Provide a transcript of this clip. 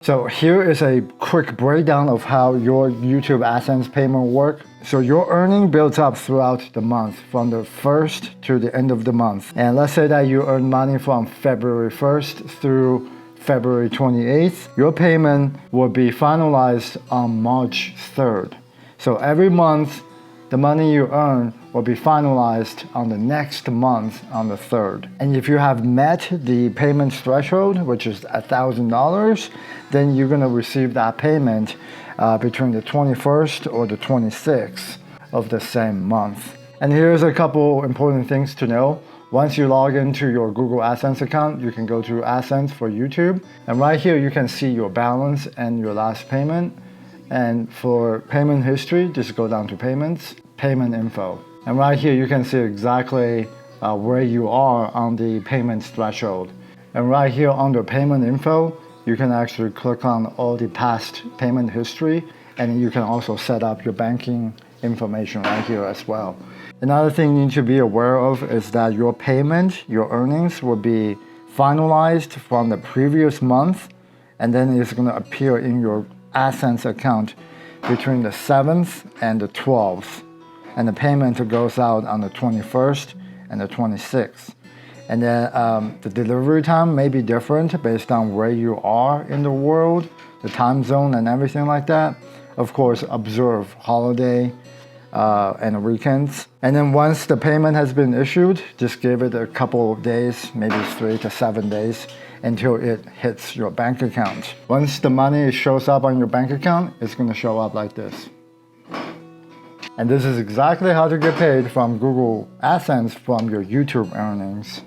So here is a quick breakdown of how your YouTube AdSense payment work. So your earning builds up throughout the month from the 1st to the end of the month. And let's say that you earn money from February 1st through February 28th. Your payment will be finalized on March 3rd. So every month, the money you earn will be finalized on the next month on the 3rd. And if you have met the payment threshold, which is $1,000, then you're gonna receive that payment between the 21st or the 26th of the same month. And here's a couple important things to know. Once you log into your Google AdSense account, you can go to AdSense for YouTube. And right here, you can see your balance and your last payment. And for payment history, just go down to payments, payment info. And right here, you can see exactly where you are on the payments threshold. And right here under payment info, you can actually click on all the past payment history, and you can also set up your banking information right here as well. Another thing you need to be aware of is that your payment, your earnings will be finalized from the previous month, and then it's gonna appear in your AdSense account between the 7th and the 12th. And the payment goes out on the 21st and the 26th. And then the delivery time may be different based on where you are in the world, the time zone and everything like that. Of course, observe holiday and weekends. And then once the payment has been issued, just give it a couple of days, maybe 3 to 7 days, until it hits your bank account. Once the money shows up on your bank account, it's gonna show up like this. And this is exactly how to get paid from Google AdSense from your YouTube earnings.